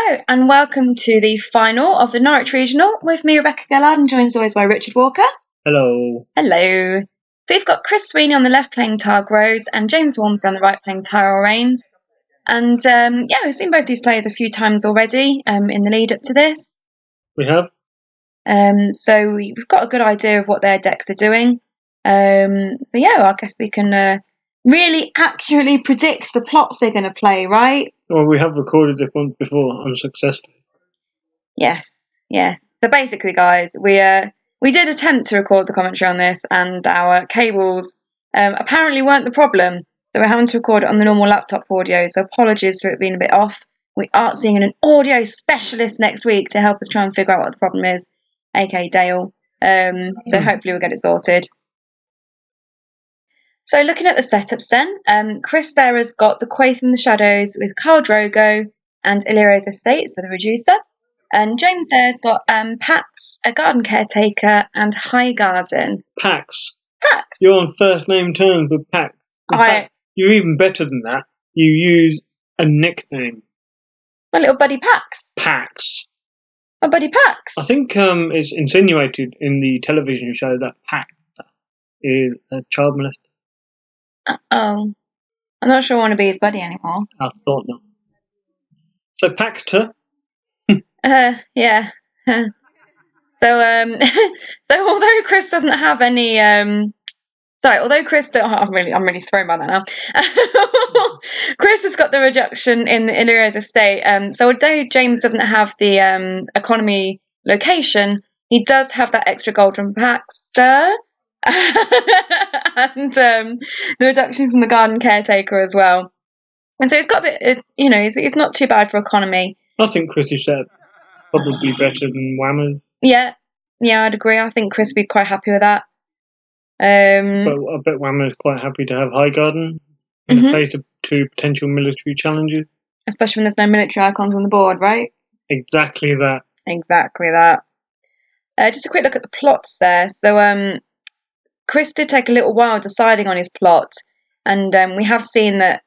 Hello and welcome to the final of the Norwich Regional with me, Rebecca Gillard, and joined as always by Richard Walker. Hello. Hello. So you've got Chris Sweeney on the left playing Targ Rose and James Walmsley on the right playing Tyrell Rains. And we've seen both these players a few times already in the lead up to this. We have. So we've got a good idea of what their decks are doing. I guess we can really accurately predict the plots they're going to play, right? Well, we have recorded it once before unsuccessfully. Yes. So basically, guys, we did attempt to record the commentary on this, and our cables apparently weren't the problem. So we're having to record it on the normal laptop audio. So apologies for it being a bit off. We are seeing an audio specialist next week to help us try and figure out what the problem is, aka Dale. So hopefully we'll get it sorted. So looking at the setups then, Chris there has got the Quaith in the Shadows with Carl Drogo and Illyria's Estate, so the reducer. And James there's got Pax, a garden caretaker, and High Garden. Pax. You're on first name terms with Pax. In fact, you're even better than that. You use a nickname. My little buddy Pax. Pax. My buddy Pax. I think it's insinuated in the television show that Pax is a child molester. Oh. I'm not sure I want to be his buddy anymore. I thought not. So Paxter. Yeah. So although Chris doesn't have any I'm really thrown by that now. Chris has got the reduction in Illyria's Estate. So although James doesn't have the economy location, he does have that extra gold from Paxter. And the reduction from the garden caretaker as well. And so it's got a bit, it's not too bad for economy. I think Chris's set probably better than Whammer's. Yeah, I'd agree. I think Chris would be quite happy with that. But I bet Whammer's quite happy to have High Garden in the face of two potential military challenges. Especially when there's no military icons on the board, right? Exactly that. Just a quick look at the plots there. So Chris did take a little while deciding on his plot, and we have seen that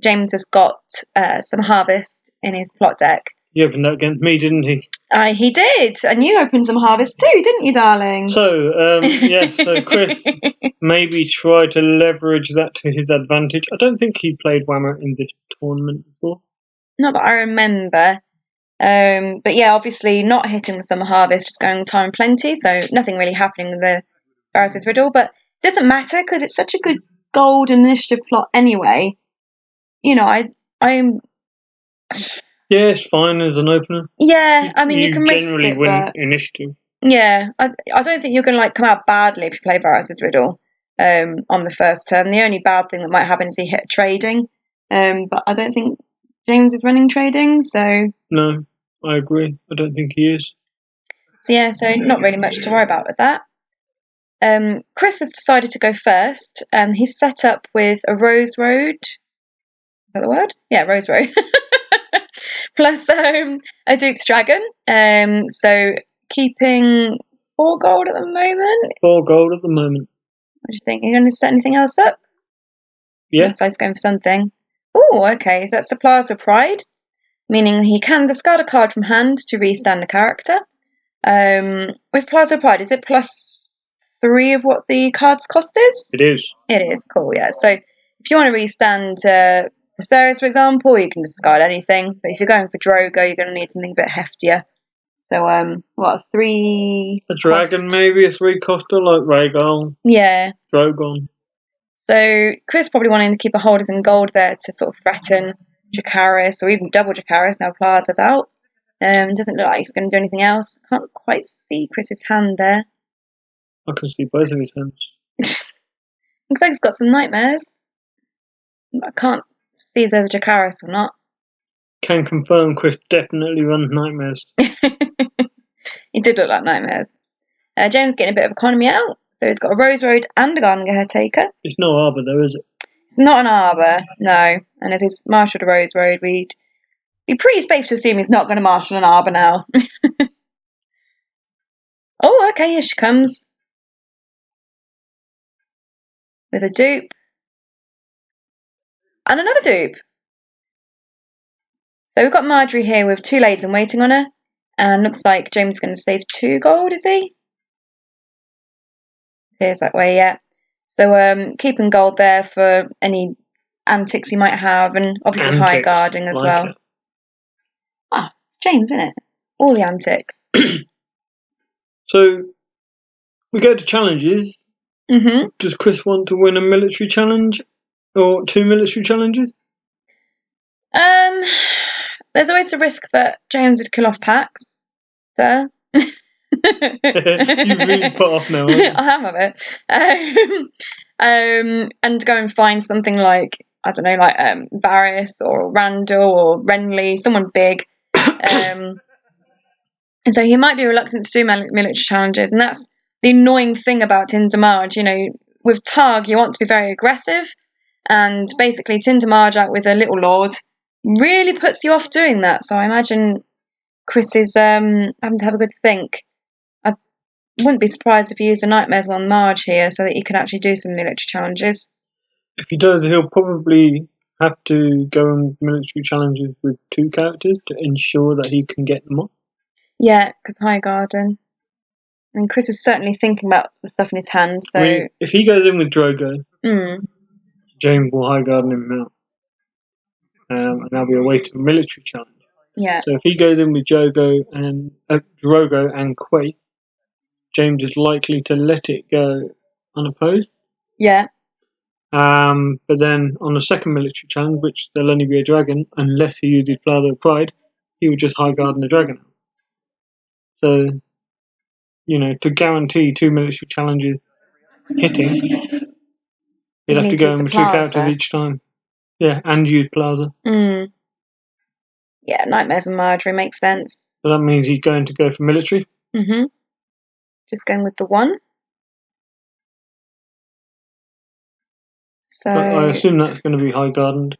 James has got some harvest in his plot deck. He opened that against me, didn't he? He did, and you opened some harvest too, didn't you, darling? So, so Chris maybe try to leverage that to his advantage. I don't think he played Whammer in this tournament before. Not that I remember. But yeah, obviously not hitting the summer harvest, just going time and plenty, so nothing really happening with the Varys' Riddle, but it doesn't matter because it's such a good gold initiative plot anyway. I'm... Yeah, it's fine as an opener. Yeah, I mean, you can generally win initiative. Yeah, I don't think you're going to come out badly if you play Varys' Riddle on the first turn. The only bad thing that might happen is he hit trading, but I don't think James is running trading, so... No, I agree. I don't think he is. So not really much to worry about with that. Chris has decided to go first. He's set up with a Rose Road. Is that the word? Yeah, Rose Road. Plus a Duke's Dragon. So keeping 4 gold at the moment. 4 gold at the moment. What do you think? Are you going to set anything else up? Yeah. Looks like he's going for something. Oh, okay. So that's Suppliers of Pride, meaning he can discard a card from hand to restand a character. With Suppliers of Pride, is it +3 of what the card's cost is? It is. It is, cool, yeah. So if you want to restand Viserys, for example, you can discard anything. But if you're going for Drogo, you're going to need something a bit heftier. So, 3 a dragon, cost? Maybe a 3 coster like Rhaegal. Yeah. Drogon. So Chris probably wanting to keep a Holders in gold there to sort of threaten Dracarys, or even double Dracarys now Plaza's out. Doesn't look like he's going to do anything else. Can't quite see Chris's hand there. I can see both of his hands. Looks like he's got some nightmares. I can't see if there's a Dracarys or not. Can confirm Chris definitely runs nightmares. He did look like nightmares. James getting a bit of economy out, so he's got a Rose Road and a Garden Caretaker. It's no Arbor though, is it? It's not an Arbor, no. And as he's marshalled a Rose Road, we'd be pretty safe to assume he's not going to marshal an Arbor now. Oh, okay, here she comes. With a dupe. And another dupe. So we've got Marjorie here with 2 ladies in waiting on her, and looks like James is going to save 2 gold, is he? Here's that way, yeah. So keeping gold there for any antics he might have, and obviously high guarding as well. It. Ah, it's James, isn't it? All the antics. So we go to challenges. Mm-hmm. Does Chris want to win a military challenge or 2 military challenges? There's always the risk that James would kill off Pax. So. You've really put off now. I am a bit. And go and find something like, I don't know, like Varys or Randall or Renly, someone big. And so he might be reluctant to do military challenges, and that's the annoying thing about Tinder Marge. You know, with Targ, you want to be very aggressive, and basically Tinder Marge out with a little lord really puts you off doing that. So I imagine Chris is having to have a good think. I wouldn't be surprised if he used the nightmares on Marge here so that he can actually do some military challenges. If he does, he'll probably have to go on military challenges with 2 characters to ensure that he can get them off. Yeah, because High Garden. I mean, Chris is certainly thinking about the stuff in his hand, so... I mean, if he goes in with Drogo, Mm. James will High Garden him out. And that'll be a way to military challenge. Yeah. So if he goes in with Drogo and Quaithe, James is likely to let it go unopposed. Yeah. But then on the second military challenge, which there'll only be a dragon, unless he uses Plaza of Pride, he would just High Garden the dragon. So, you know, to guarantee 2 military challenges hitting, you'd have to go in with 2 characters each time. Yeah, and use Plaza. Mm. Yeah, Nightmares and Marjorie makes sense. So that means he's going to go for military. Mm-hmm. Just going with the 1. So... But I assume that's going to be High Gardened.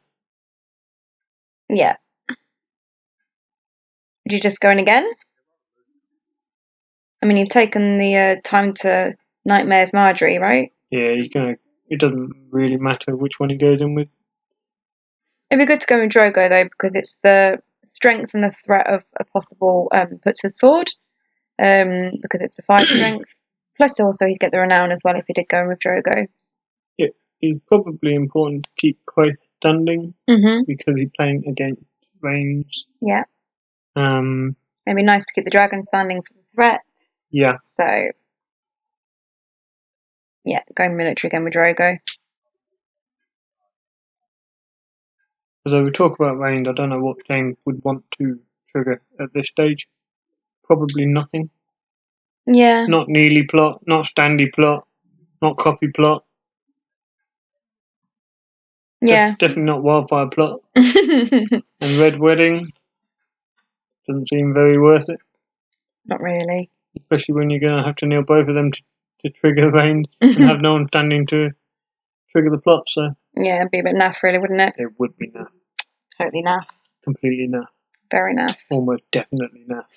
Yeah. Would you just go in again? I mean, you've taken the time to Nightmares Marjorie, right? Yeah, it doesn't really matter which one he goes in with. It'd be good to go with Drogo, though, because it's the strength and the threat of a possible put to sword, because it's the 5 strength. Plus, also, he'd get the renown as well if he did go in with Drogo. Yeah, it's probably important to keep Quaithe standing because he's playing against Rains. Yeah. It'd be nice to keep the dragon standing for the threat. Yeah. So, yeah, going military again with Drogo. As we talk about Rains, I don't know what James would want to trigger at this stage. Probably nothing. Yeah. Not Neely plot, not Standy plot, not Copy plot. Yeah. Definitely not Wildfire plot. And Red Wedding doesn't seem very worth it. Not really. Especially when you're going to have to nail both of them to trigger Rains and have no one standing to trigger the plot. So yeah, it'd be a bit naff, really, wouldn't it? It would be naff. Totally naff. Completely naff. Very naff. Almost definitely naff.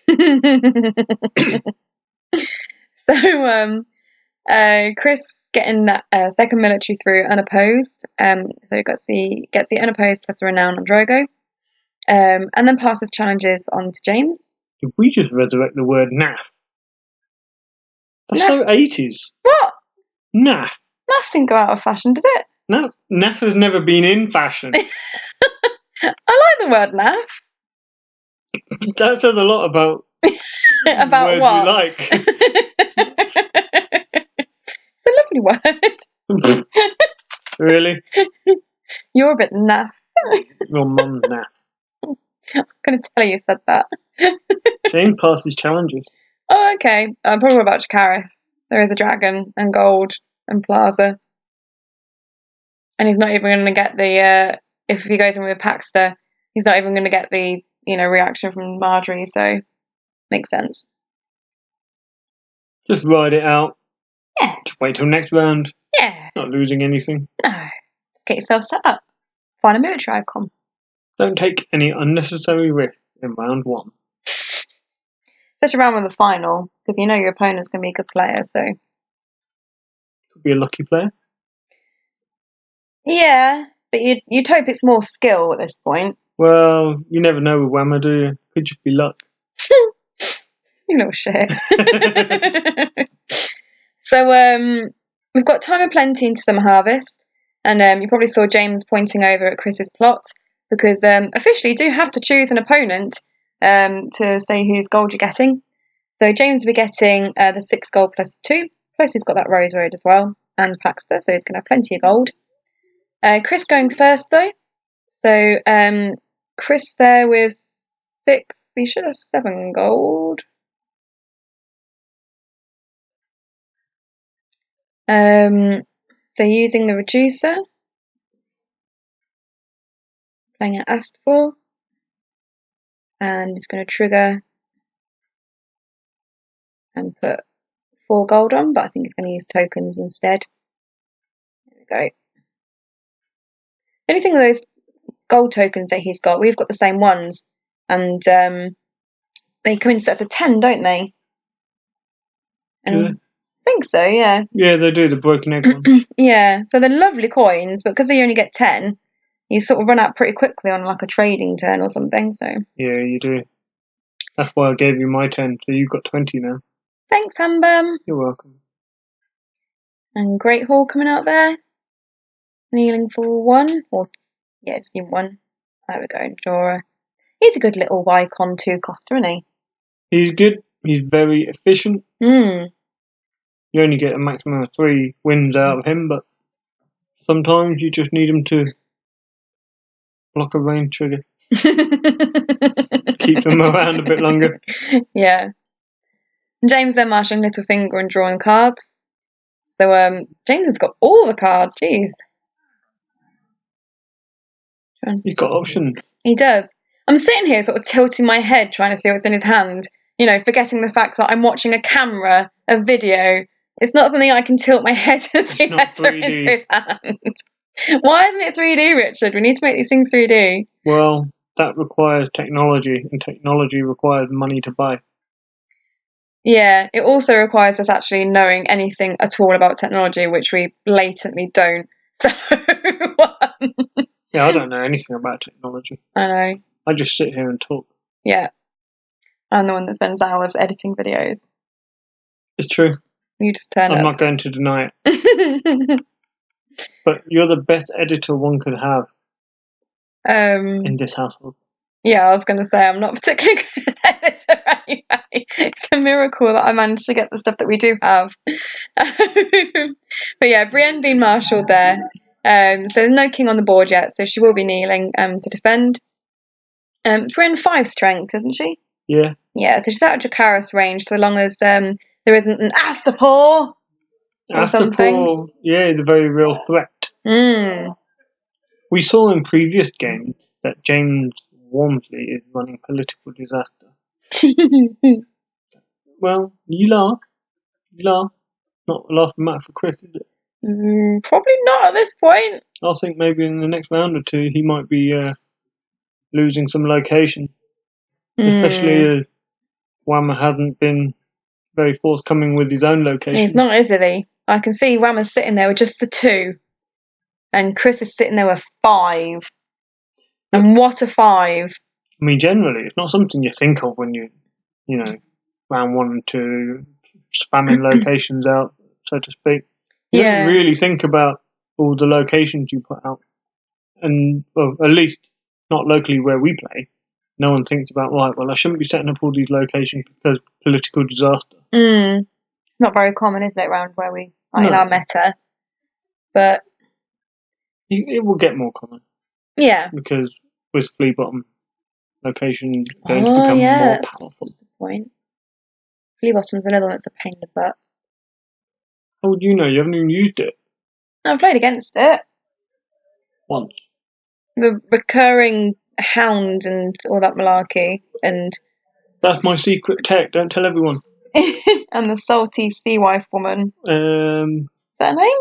So, Chris getting that second military through unopposed. So he gets the unopposed plus a renown on Drogo. And then passes challenges on to James. Did we just resurrect the word naff? That's naff. So 80s. What? Naff. Naff didn't go out of fashion, did it? No, naff has never been in fashion. I like the word naff. That says a lot about about words what? you like. It's a lovely word. Really? You're a bit naff. Your mum's naff. I'm going to tell you said that. James passes challenges. Oh, okay. Probably about Dracarys. There is a dragon and gold and Plaza. And he's not even going to get the, if he goes in with Paxter, he's not even going to get the, reaction from Marjorie, so makes sense. Just ride it out. Yeah. Just wait till next round. Yeah. Not losing anything. No. Just get yourself set up. Find a military icon. Don't take any unnecessary risks in round 1. Such a round with the final, because you know your opponent's going to be a good player, so. Could be a lucky player. Yeah, but you'd hope it's more skill at this point. Well, you never know with Whammer, do you? Could just be luck. You little shit. So we've got time of plenty into summer harvest, and you probably saw James pointing over at Chris's plot, because officially you do have to choose an opponent to say whose gold you're getting. So James will be getting the 6 gold plus 2, plus he's got that Rose Road as well, and Paxter, so he's going to have plenty of gold. Chris going first though, so Chris there with 6, he should have 7 gold. So using the reducer, playing at Astral, and he's going to trigger and put 4 gold on, but I think he's going to use tokens instead. There we go. The only thing with those gold tokens that he's got, we've got the same ones, and they come in sets of 10, don't they? And Yeah. I think so, yeah. Yeah, they do, the broken egg one. Yeah, so they're lovely coins, but because you only get 10, you sort of run out pretty quickly on like a trading turn or something, so. Yeah, you do. That's why I gave you my 10, so you've got 20 now. Thanks, Hambum. You're welcome. And Great Hall coming out there. Kneeling for 1, or, yeah, just need 1. There we go, Jorah. He's a good little icon 2 coster, isn't he? He's good, he's very efficient. Hmm. You only get a maximum of 3 wins out of him, but sometimes you just need him to block a range trigger. Keep them around a bit longer. Yeah. James then marshalling Littlefinger and drawing cards. So James has got all the cards, jeez. He's got options. He does. I'm sitting here sort of tilting my head trying to see what's in his hand, you know, forgetting the fact that I'm watching a camera, a video. It's not something I can tilt my head to see better in his hand. Why isn't it 3D, Richard? We need to make these things 3D. Well, that requires technology, and technology requires money to buy. Yeah, it also requires us actually knowing anything at all about technology, which we blatantly don't. So, yeah, I don't know anything about technology. I know. I just sit here and talk. Yeah. I'm the one that spends hours editing videos. It's true. You just turn up. I'm not going to deny it. But you're the best editor one could have in this household. Yeah, I was going to say, I'm not particularly good at editor anyway. It's a miracle that I managed to get the stuff that we do have. But yeah, Brienne being marshalled there. So there's no king on the board yet, so she will be kneeling to defend. Brienne 5 strength, isn't she? Yeah. Yeah, so she's out of Dracarys range, so long as there isn't an Astapor or something. Yeah, is a very real threat. We saw in previous games that James Walmsley is running political disaster. Well, you laugh. Not a laughing matter for Chris, is it? Probably not at this point. I think maybe in the next round or 2 he might be losing some location. Especially as Whammer hasn't been very forthcoming with his own location. He's not, is he? I can see Whammer's sitting there with just the 2. And Chris is sitting there with 5. And what a 5. I mean, generally, it's not something you think of when you know, round 1 and 2, spamming locations out, so to speak. You don't really think about all the locations you put out. And, well, at least not locally where we play. No one thinks about, right, well, I shouldn't be setting up all these locations because political disaster. Not very common, is it, around where we are in our meta? But it will get more common. Yeah. Because with flea bottom location going to become more powerful. That's the point. Flea bottom's another one that's a pain in the butt. How would you know? You haven't even used it. No, I've played against it. Once. The recurring hound and all that malarkey, and that's my secret tech. Don't tell everyone. And the salty sea wife woman. Is that her name?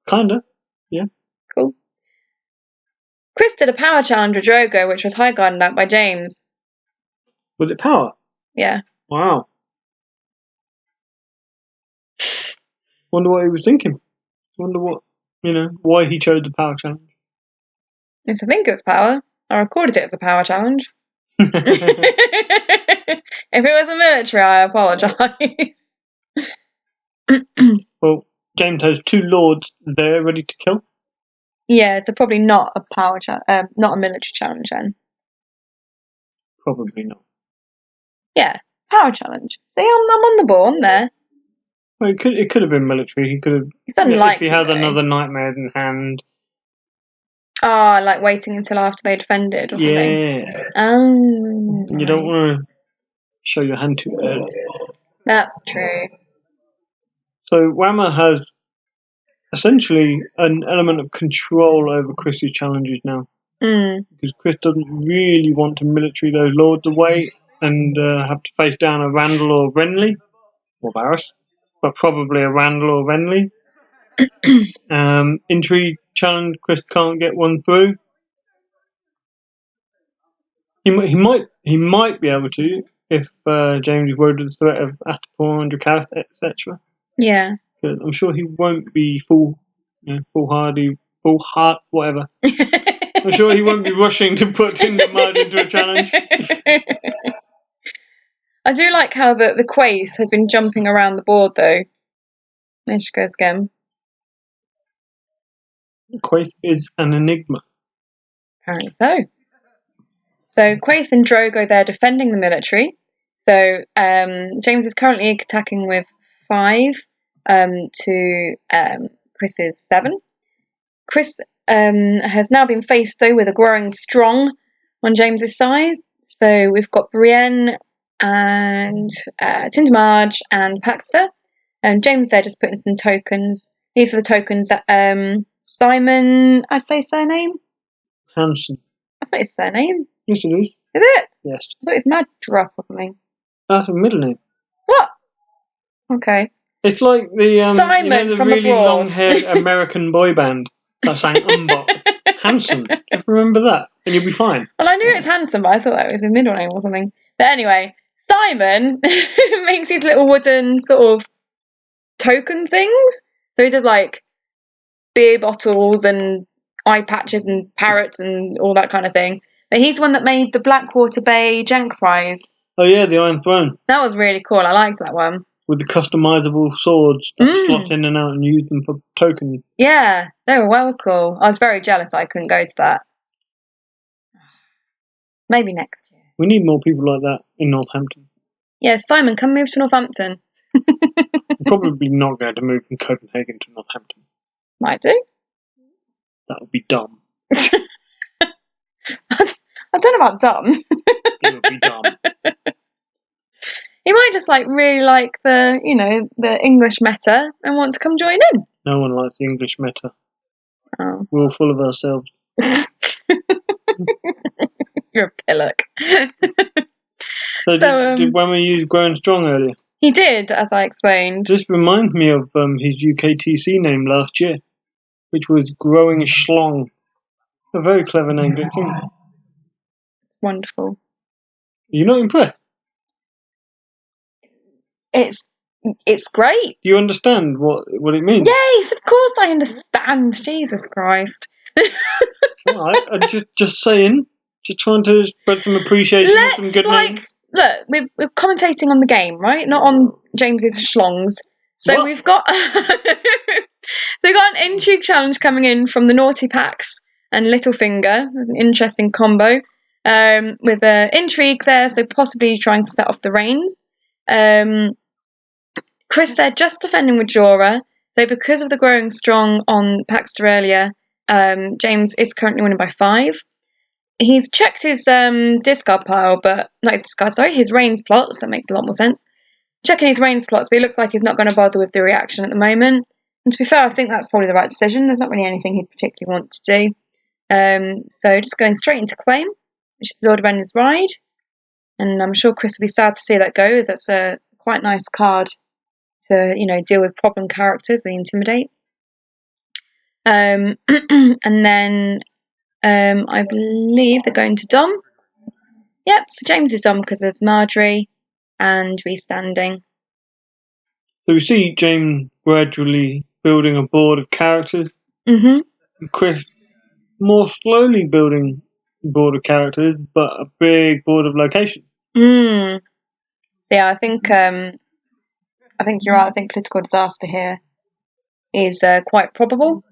Kinda. Yeah. Cool. Chris did a power challenge with Drogo, which was high guarded out by James. Was it power? Yeah. Wow. Wonder what he was thinking. Wonder what, why he chose the power challenge. Yes, I think it was power. I recorded it as a power challenge. If it was a military, I apologise. Well, James has 2 lords there ready to kill. Yeah, so probably not a not a military challenge then. Probably not. Yeah, power challenge. See, I'm on the ball. I'm there. Well, it could have been military. He could have. It's unlikely, if he had though. another nightmare in hand. Oh, like waiting until after they defended or something. Yeah. You don't want to show your hand too early. That's true. So Whammer has essentially an element of control over Chris's challenges now. Because Chris doesn't really want to military those lords away and have to face down a Randall or Renly. Or Barris. But probably a Randall or Renly. Intrigue challenge, Chris can't get one through. He might be able to if James is worried with the threat of Attapor and Dracarys, etc. Yeah. I'm sure he won't be foolhardy, whatever. I'm sure he won't be rushing to put in the mud into a challenge. I do like how the Quaith has been jumping around the board though. There she goes again. Quaith is an enigma. Apparently so. So Quaith and Drogo, they're defending the military. So James is currently attacking with 5 to Chris's 7. Chris has now been faced though with a growing strong on James's side. So we've got Brienne and Tindermarge and Paxter. James there just putting some tokens. These are the tokens that Simon, I'd say surname? Hanson. I thought his surname. Yes, it is. Is it? Yes. I thought it was Madrup or something. That's a middle name. What? Okay. It's like the Simon the from really abroad. long-haired American boy band that sang Umbop. Hanson. Remember that, and you'll be fine. Well, I knew it's Hanson, but I thought that was his middle name or something. But anyway, Simon makes these little wooden sort of token things. So he did like beer bottles and eye patches and parrots and all that kind of thing. But he's one that made the Blackwater Bay Jank Prize. Oh yeah, the Iron Throne. That was really cool. I liked that one. With the customizable swords that slot in and out and use them for tokens. Yeah, they were well cool. I was very jealous I couldn't go to that. Maybe next year. We need more people like that in Northampton. Yeah, Simon, come move to Northampton. I'm probably not going to move from Copenhagen to Northampton. Might do. That would be dumb. I don't know about dumb. It would be dumb. He might just really like the English meta and want to come join in. No one likes the English meta. Oh. We're all full of ourselves. You're a pillock. So did Whammer use Growing Strong earlier? He did, as I explained. This reminds me of his UKTC name last year, which was Growing Schlong. A very clever name, don't you think? Wonderful. You're not impressed? It's great. Do you understand what it means? Yes, of course I understand. Jesus Christ. Alright, I'm just saying. Just trying to spread some appreciation and some good names. Look, we're commentating on the game, right? Not on James's schlongs. So What? we've got an intrigue challenge coming in from the Naughty Pax and Littlefinger. There's an interesting combo. With intrigue there, so possibly trying to set off the Rains. Chris said just defending with Jorah. So because of the Growing Strong on Paxter earlier, James is currently winning by 5. He's checked his discard pile, but not his discard, sorry, his Rains plots. That makes a lot more sense. Checking his Rains plots, but he looks like he's not going to bother with the reaction at the moment. And to be fair, I think that's probably the right decision. There's not really anything he'd particularly want to do. So just going straight into Claim, which is Lord of Endless Ride. And I'm sure Chris will be sad to see that go, as that's a quite nice card to, deal with problem characters, they intimidate. And then I believe they're going to Dom. Yep, so James is Dom because of Marjorie and restanding. So we see James gradually building a board of characters. Mm-hmm. And Chris more slowly building board of characters, but a big board of location. So yeah, I think you're right. I think political disaster here is quite probable.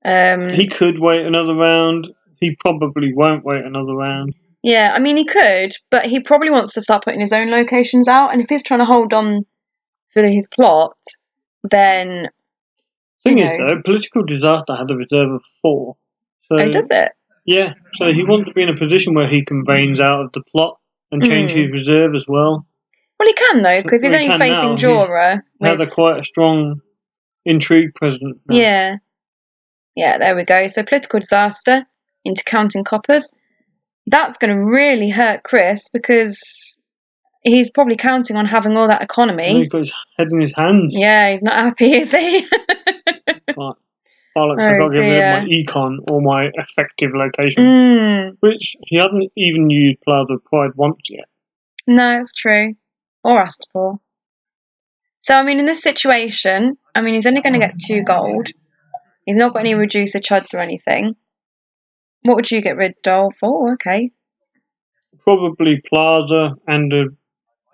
He could wait another round. He probably won't wait another round. Yeah, I mean he could, but he probably wants to start putting his own locations out. And if he's trying to hold on for his plot, then Thing is, though, political disaster had a reserve of 4. So, oh, does it? Yeah, so he wants to be in a position where he can reins out of the plot and change his reserve as well. Well, he can though, because he's only facing Jorah. He has quite a strong intrigue present now. Yeah, there we go. So political disaster into counting coppers. That's going to really hurt Chris because he's probably counting on having all that economy. He's got his head in his hands. Yeah, he's not happy, is he? Right. I've got to get rid of my econ or my effective location, which he hasn't even used Plaza of Pride once yet. No, it's true. Or asked for. So, I mean, in this situation, I mean, he's only going to get 2 gold. He's not got any reducer chuds or anything. What would you get rid of? Oh, okay. Probably Plaza and an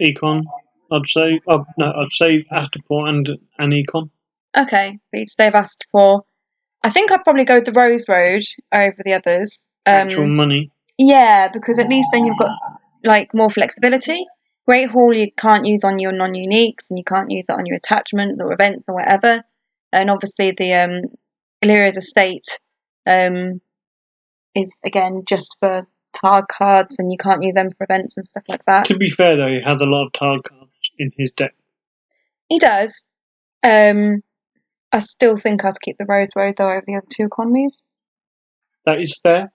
econ, I'd say. No, I'd say Astapor and an econ. Okay, so you'd stay with Astapor. I think I'd probably go with the Rose Road over the others. Actual money. Yeah, because at least then you've got like more flexibility. Great Hall you can't use on your non-uniques, and you can't use it on your attachments or events or whatever. And obviously the Illyria's estate is again just for Targ cards, and you can't use them for events and stuff like that. To be fair though, he has a lot of Targ cards in his deck. He does. I still think I'd keep the Rose Road though over the other 2 economies. That is fair.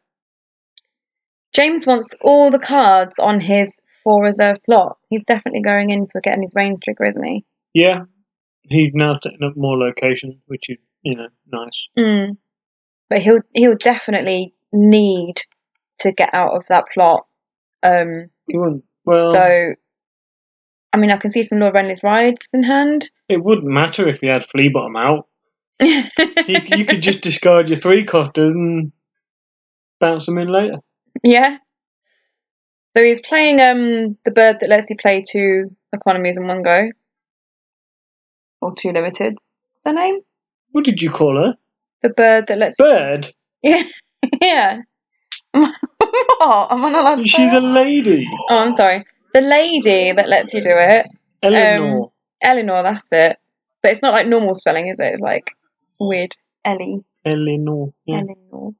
James wants all the cards on his 4 reserve plot. He's definitely going in for getting his Rains trigger, isn't he? Yeah. He's now setting up more locations, which is, nice. But he'll definitely need to get out of that plot. He wouldn't. Well, so, I mean, I can see some Lord Renly's rides in hand. It wouldn't matter if he had Flea Bottom out. you could just discard your 3 costers and bounce them in later. Yeah. So he's playing the bird that lets you play 2 economies in one go. Or 2 limiteds. What's her name? What did you call her? The bird that lets Bird? Yeah. Yeah. What? Am I not allowed to say She's a lady. Oh, I'm sorry. The lady that lets you do it. Eleanor. Eleanor, that's it. But it's not like normal spelling, is it? It's like weird. Ellie. Eleanor. Yeah. Eleanor.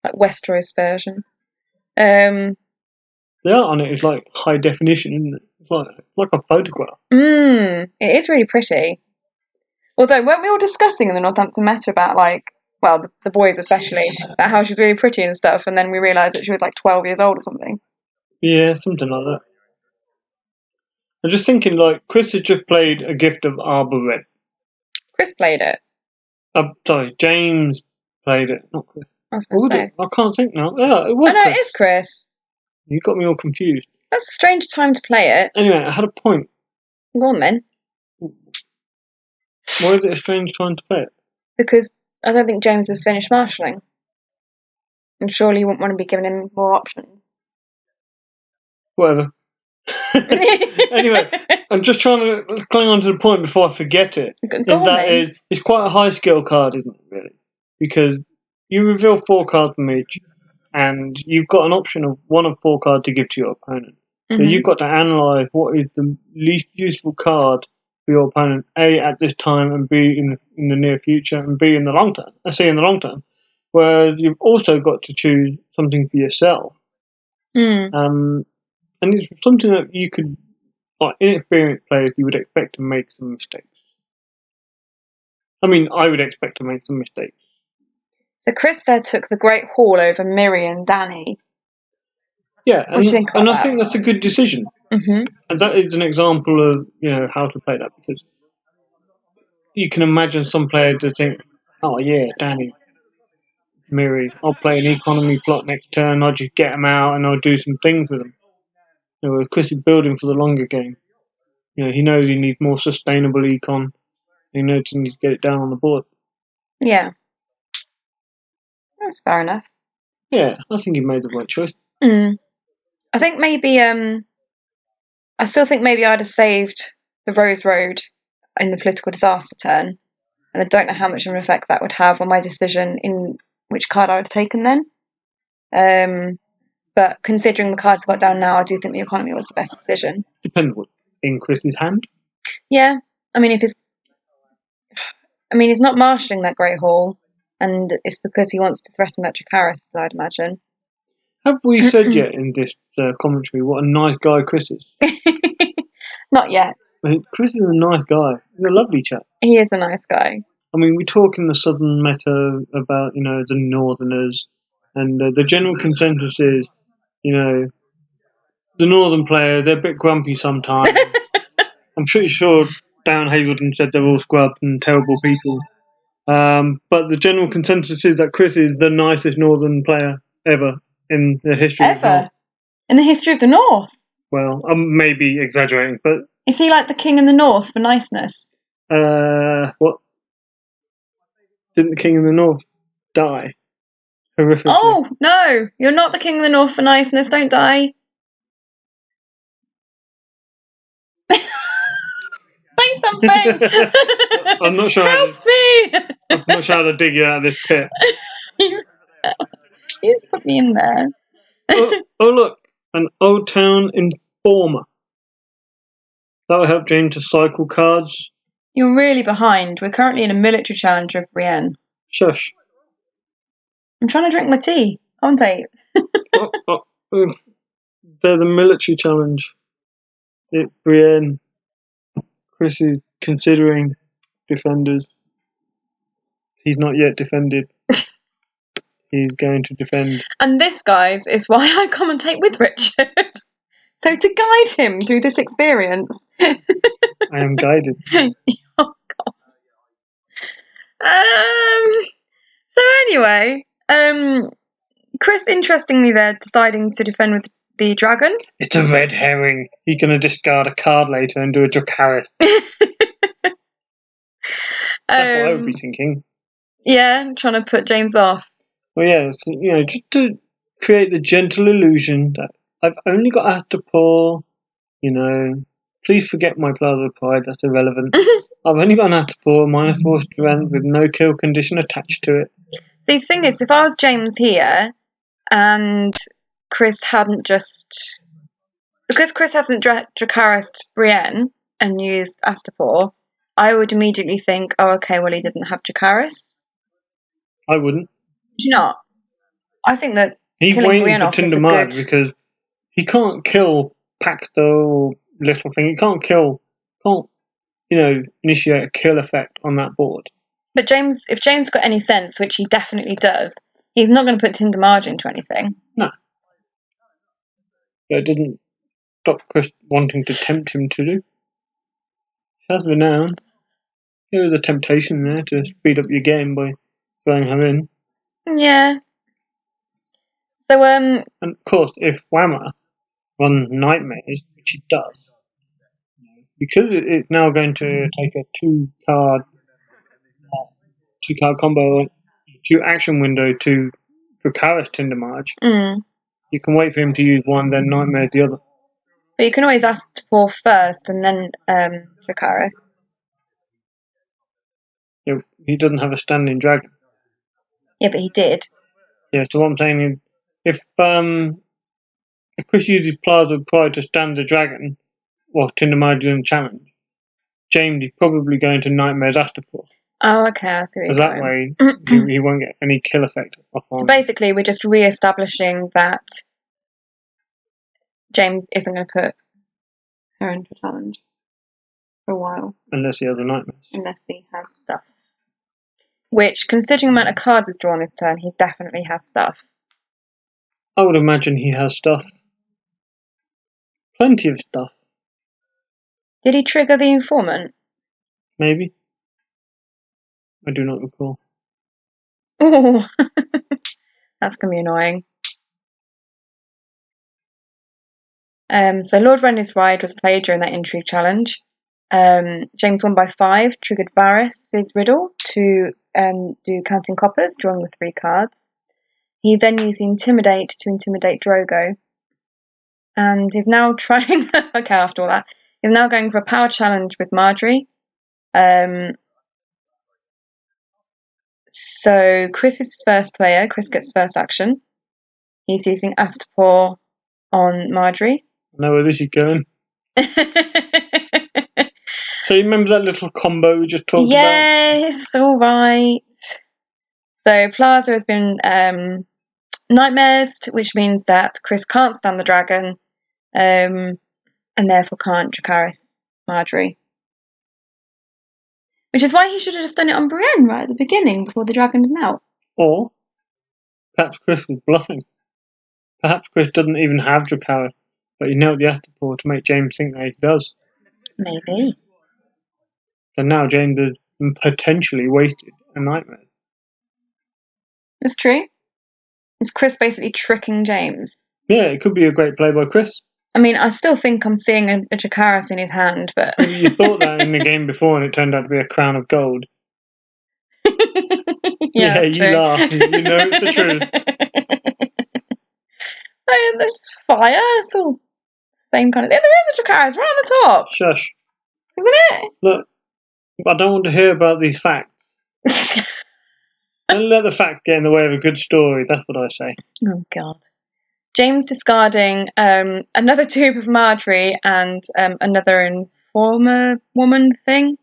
Like Westeros version. The art on it is like high definition, isn't it? It's like a photograph. It is really pretty. Although, weren't we all discussing in the Northampton meta about the boys especially, about how she's really pretty and stuff, and then we realised that she was like 12 years old or something. Yeah, something like that. I'm just thinking, Chris has just played a Gift of Arbor Red. Chris played it. Sorry, James played it, not Chris. I was going to say. I can't think now. Yeah, it was no, Chris. it is Chris. You got me all confused. That's a strange time to play it. Anyway, I had a point. Go on then. Why is it a strange time to play it? Because I don't think James has finished marshalling. And surely you wouldn't want to be giving him more options. Whatever. Anyway, I'm just trying to cling on to the point before I forget it. It's quite a high skill card, isn't it, really? Because you reveal 4 cards from each, and you've got an option of 1 of 4 cards to give to your opponent. So you've got to analyse what is the least useful card for your opponent, A, at this time, and B, in the near future, and B, in the long term. C, in the long term. Whereas you've also got to choose something for yourself. And it's something that you could, inexperienced players, you would expect to make some mistakes. I mean, I would expect to make some mistakes. So Chris took the Great Hall over Miri and Danny. Yeah, what do you think about that? I think that's a good decision. And that is an example of, how to play that, because you can imagine some players that think, oh yeah, Danny, Miri, I'll play an economy plot next turn, I'll just get them out and I'll do some things with them. Chris is building for the longer game. He knows he needs more sustainable econ. He knows he needs to get it down on the board. Yeah. That's fair enough. Yeah, I think he made the right choice. I think maybe I still think maybe I'd have saved the Rose Road in the political disaster turn, and I don't know how much of an effect that would have on my decision in which card I would have taken then. But considering the cards got down now, I do think the economy was the best decision. Depends what in Chris's hand. Yeah, I mean, he's not marshalling that Great Hall, and it's because he wants to threaten that Dracarys, I'd imagine. Have we said yet in this commentary what a nice guy Chris is? Not yet. I mean, Chris is a nice guy. He's a lovely chap. He is a nice guy. I mean, we talk in the southern meta about, the northerners, and the general consensus is, the northern players, they're a bit grumpy sometimes. I'm pretty sure Down Hazelden said they're all scrubs and terrible people. But the general consensus is that Chris is the nicest northern player ever in the history of the North. In the history of the North? Well, I'm maybe exaggerating, but... Is he like the King in the North for niceness? What? Didn't the King in the North die? Horrifically. Oh, no! You're not the King in the North for niceness, don't die. Say something! I'm not sure. Help me! I'm not sure how to dig you out of this pit. You put me in there. Oh, look, an Old Town Informer. That will help Jane to cycle cards. You're really behind. We're currently in a military challenge of Brienne. Shush. I'm trying to drink my tea. Commentate. They're the military challenge. Brienne. Chris is considering defenders. He's not yet defended. He's going to defend. And this, guys, is why I commentate with Richard. So to guide him through this experience. I am guided. Oh, God. So anyway, Chris, interestingly, they're deciding to defend with the dragon. It's a red herring. He's going to discard a card later and do a Dracarys. That's what I would be thinking. Yeah, trying to put James off. Well, yeah, just to create the gentle illusion that I've only got Astapor, please forget my Plaza of Pride, that's irrelevant. I've only got an Astapor, -4 strength with no kill condition attached to it. See, the thing is, if I was James here and Chris hadn't just... Because Chris hasn't Dracarys Brienne and used Astapor, I would immediately think, oh, okay, well, he doesn't have Dracarys. I wouldn't. Do you not? I think that he's killing waiting Brienne for off is Tinder a Marge good... because he can't kill Paxter or Little Thing. He can't initiate a kill effect on that board. But if James got any sense, which he definitely does, he's not going to put Tinder Marge into anything. No. But it didn't stop Chris wanting to tempt him to do. She has renown. There was a temptation there to speed up your game by throwing her in. Yeah. So, and of course, if Whammer runs Nightmares, which he does, because it's now going to take a two-card combo, 2-action window to Dracarys Tinder Marge, you can wait for him to use one, then Nightmares the other. But you can always ask for first and then Dracarys. Yeah, he doesn't have a standing dragon. Yeah, but he did. Yeah, so what I'm saying is, if Chris uses Plaza of Pride to stand the dragon, or Tinder Marge in the challenge, James is probably going to Nightmares Astapor. Oh, okay, I see. So that way, he won't get any kill effect. So basically, we're just re-establishing that James isn't going to put her into a challenge for a while. Unless he has a Nightmares. Unless he has stuff. Which, considering the amount of cards he's drawn this turn, he definitely has stuff. I would imagine he has stuff. Plenty of stuff. Did he trigger the informant? Maybe. I do not recall. Oh, that's going to be annoying. So Lord Renly's Ride was played during that intrigue challenge. James won by 5, triggered Varys' riddle to do counting coppers, drawing the 3 cards. He then used Intimidate to intimidate Drogo. And he's now trying... okay, after all that. He's now going for a power challenge with Marjorie. So Chris is first player. Chris gets first action. He's using Astapor on Marjorie. I know where this is going. So you remember that little combo we just talked about? Yes, all right. So Plaza has been nightmares, which means that Chris can't stand the dragon, and therefore can't Dracarys Marjorie. Which is why he should have just done it on Brienne right at the beginning before the dragon had knelt. Or perhaps Chris was bluffing. Perhaps Chris doesn't even have Dracarys, but he knelt the Astapor to make James think that he does. Maybe. And now James has potentially wasted a nightmare. That's true. Is Chris basically tricking James? Yeah, it could be a great play by Chris. I mean, I still think I'm seeing a Dracarys in his hand, but... You thought that in the game before and it turned out to be a crown of gold. Yeah, you laugh. You know it's the truth. There's fire. It's all the same kind of... Yeah, there is a Dracarys right on the top. Shush. Isn't it? Look, I don't want to hear about these facts. Don't let the facts get in the way of a good story. That's what I say. Oh, God. James discarding another tube of Marjorie and another informer woman thing.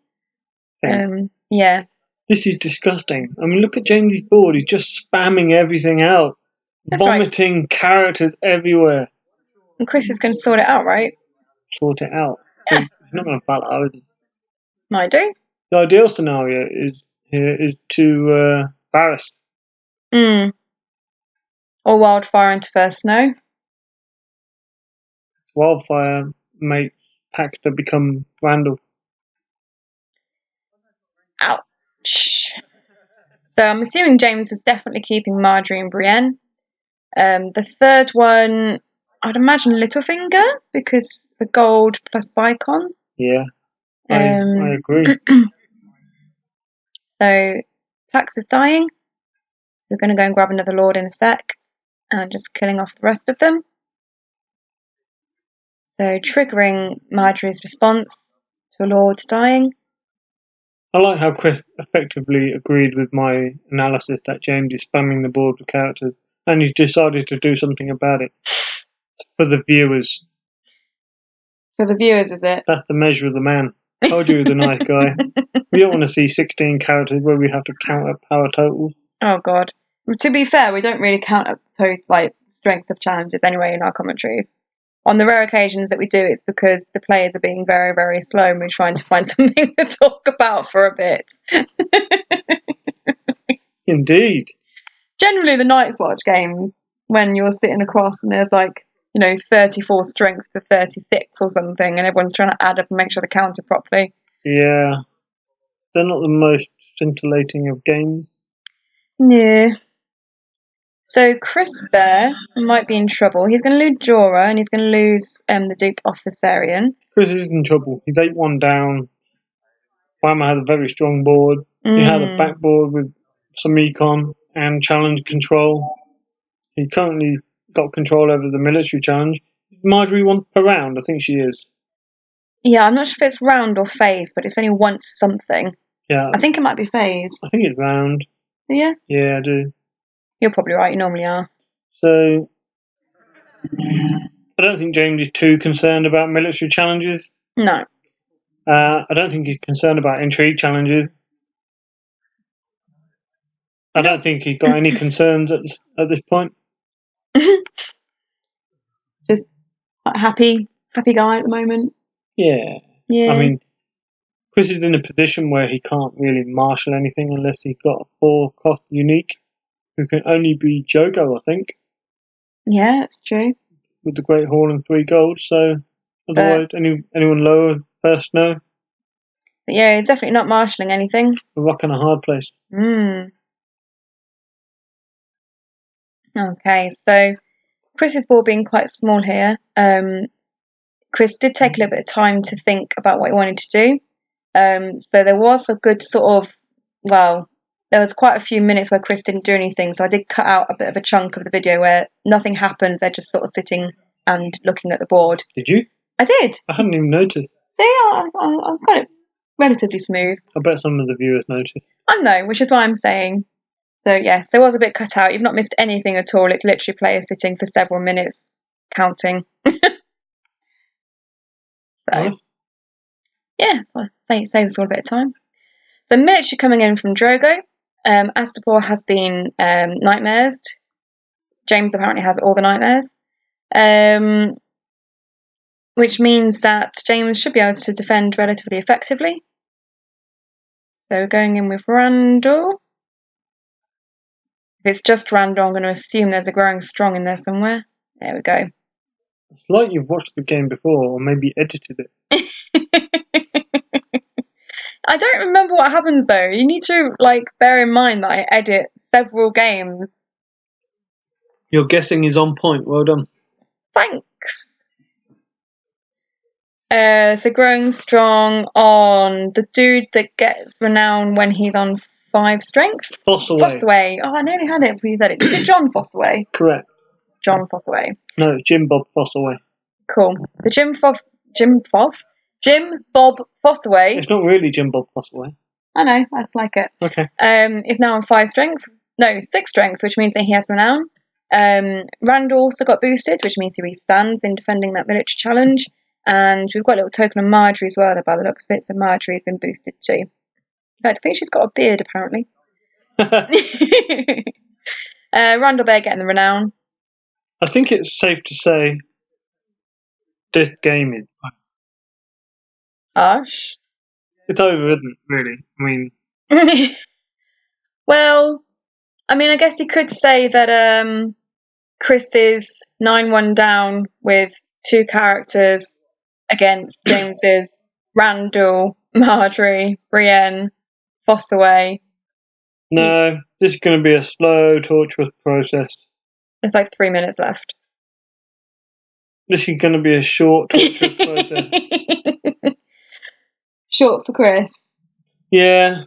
Yeah. This is disgusting. I mean, look at James's board. He's just spamming everything out. That's vomiting right. characters everywhere. And Chris is going to sort it out, right? Sort it out. Yeah. He's not going to battle out, is he? Might do. The ideal scenario is to Varys. Or Wildfire into first snow. Wildfire makes Paxter become Randall. Ouch. So I'm assuming James is definitely keeping Marjorie and Brienne. The third one, I'd imagine Littlefinger, because the gold plus Bicon. Yeah, I agree. So Pax is dying. We're going to go and grab another lord in a sec and just killing off the rest of them. So triggering Marjorie's response to a lord dying. I like how Chris effectively agreed with my analysis that James is spamming the board with characters, and he's decided to do something about it. For the viewers. For the viewers, is it? That's the measure of the man. I told you he was a nice guy. We don't want to see 16 characters where we have to count up power totals. Oh, God. To be fair, we don't really count up strength of challenges anyway in our commentaries. On the rare occasions that we do, it's because the players are being very, very slow and we're trying to find something to talk about for a bit. Indeed. Generally, the Night's Watch games, when you're sitting across and there's 34 strength to 36 or something, and everyone's trying to add up and make sure they count it properly. Yeah. They're not the most scintillating of games. Yeah. So Chris there might be in trouble. He's going to lose Jorah and he's going to lose the Duke of Viserion. Chris is in trouble. He's 8-1 down. Weimar had a very strong board. He had a backboard with some econ and challenge control. He currently got control over the military challenge. Marjorie once per round, I think she is. Yeah, I'm not sure if it's round or phase, but it's only once something. Yeah. I think it might be phase. I think it's round. Yeah? Yeah, I do. You're probably right, you normally are. So, I don't think James is too concerned about military challenges. No. I don't think he's concerned about intrigue challenges. I don't think he's got any concerns at this point. Just happy guy at the moment. Yeah. I mean, Chris is in a position where he can't really marshal anything unless he's got a 4-cost unique, who can only be Jogo, I think. Yeah, that's true. With the Great Hall and 3 gold, so otherwise anyone lower, first no. But yeah, he's definitely not marshalling anything. A rock and a hard place. Okay, so Chris's board being quite small here. Chris did take a little bit of time to think about what he wanted to do. So there was a good sort of, there was quite a few minutes where Chris didn't do anything, so I did cut out a bit of a chunk of the video where nothing happened. They're just sort of sitting and looking at the board. Did you? I did. I hadn't even noticed. I've got it relatively smooth. I bet some of the viewers noticed. I know, which is why I'm saying. So yes, there was a bit cut out. You've not missed anything at all. It's literally players sitting for several minutes counting. So yeah, well, saves us all a bit of time. So miniature coming in from Drogo. Astapor has been nightmares. James apparently has all the nightmares. Which means that James should be able to defend relatively effectively. So going in with Randall. If it's just Randall, I'm going to assume there's a growing strong in there somewhere. There we go. It's like you've watched the game before, or maybe edited it. I don't remember what happens though. You need to bear in mind that I edit several games. Your guessing is on point. Well done. Thanks. So growing strong on the dude that gets renown when he's on 5 strength. Fossaway. Oh, I nearly had it before you said it. Is it John Fossaway? Correct. John Fossaway. No, Jim Bob Fossaway. Cool. So Jim Bob Fossaway. It's not really Jim Bob Fossaway. I know, I just like it. Okay. Is now on 5 strength. No, 6 strength, which means that he has renown. Randall also got boosted, which means he restands in defending that military challenge. And we've got a little token of Marjorie as well, by the looks of it, so Marjorie's been boosted too. In fact, I think she's got a beard, apparently. Randall there getting the renown. I think it's safe to say this game is Harsh. It's over, isn't it, really? I mean... Well, I mean, I guess you could say that Chris is 9-1 down with 2 characters against James's Randall, Marjorie, Brienne, Fossaway. No, this is going to be a slow, torturous process. There's like 3 minutes left. This is going to be a short, torturous process. Short for Chris. Yeah.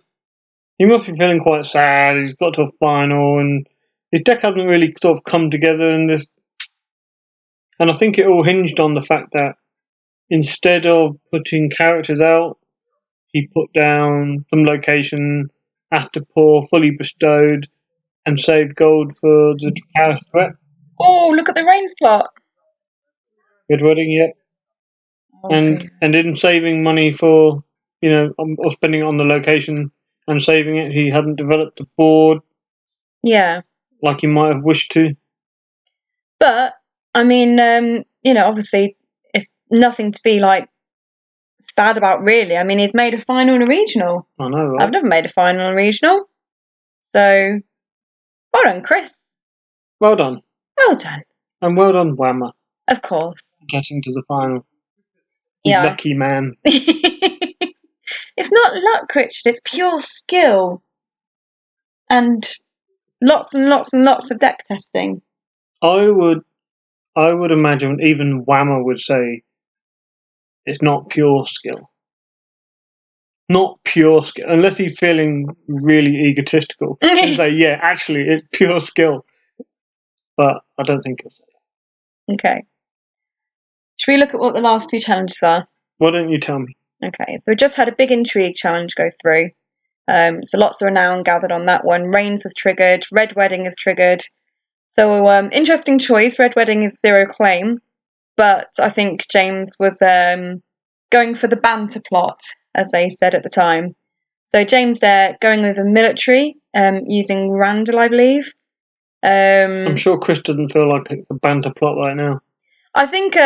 He must be feeling quite sad. He's got to a final and his deck hasn't really sort of come together in this. And I think it all hinged on the fact that instead of putting characters out, he put down some location, Astapor, fully bestowed, and saved gold for the Dracarys threat. Oh, look at the Rains plot. Good wedding, yep. Oh, and in saving money for, or spending it on the location and saving it, he hadn't developed the board. Yeah. Like he might have wished to. But, I mean, obviously it's nothing to be sad about, really. I mean, he's made a final in a regional. I know, right? I've never made a final in a regional. So, well done, Chris. Well done. Well done. And well done, Whammer. Of course. Getting to the final. Yeah. Lucky man. It's not luck, Richard. It's pure skill. And lots and lots and lots of deck testing. I would imagine even Whammer would say it's not pure skill. Not pure skill. Unless he's feeling really egotistical. And say, yeah, actually, it's pure skill. But I don't think he'll say that. Okay. Should we look at what the last few challenges are? Why don't you tell me? Okay, so we just had a big intrigue challenge go through. So lots of renown gathered on that one. Rains was triggered. Red Wedding is triggered. So interesting choice. Red Wedding is 0 claim. But I think James was going for the banter plot, as they said at the time. So James there going with the military, using Randall, I believe. I'm sure Chris doesn't feel like it's a banter plot right now. I think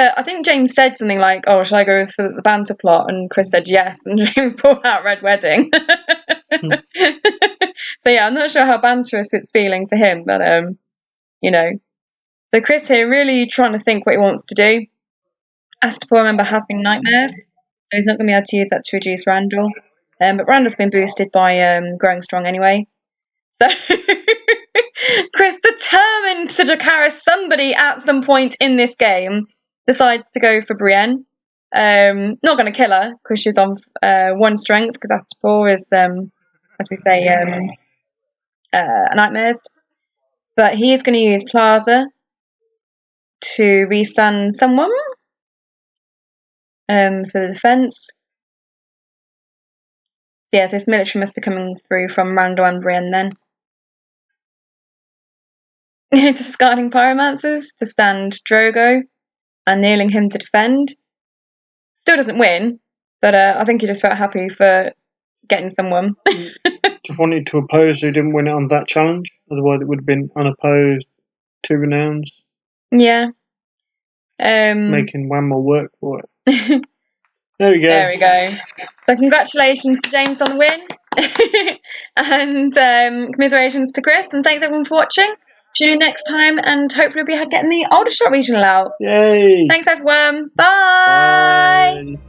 James said something like, "Oh, shall I go for the banter plot?" And Chris said yes, and James pulled out Red Wedding. So yeah, I'm not sure how banterous it's feeling for him, but So Chris here really trying to think what he wants to do. Astapor, remember, has been nightmares, so he's not going to be able to use that to reduce Randall. But Randall's been boosted by growing strong anyway. So Chris, determined to Dracarys somebody at some point in this game, decides to go for Brienne. Not going to kill her because she's on 1 strength, because Astapor is, as we say, nightmares. But he is going to use Plaza to restun someone for the defence. So yes, this military must be coming through from Randall and Brienne then. Discarding Pyromancers to stand Drogo and kneeling him to defend. Still doesn't win, but I think he just felt happy for getting someone. Just wanted to oppose, so he didn't win it on that challenge. Otherwise, it would have been unopposed, 2 renowns. Yeah. Making Whammo work for it. There we go. There we go. So congratulations to James on the win. And commiserations to Chris. And thanks everyone for watching. Tune in next time and hopefully we'll be getting the Aldershot Regional out. Yay! Thanks everyone. Bye. Bye.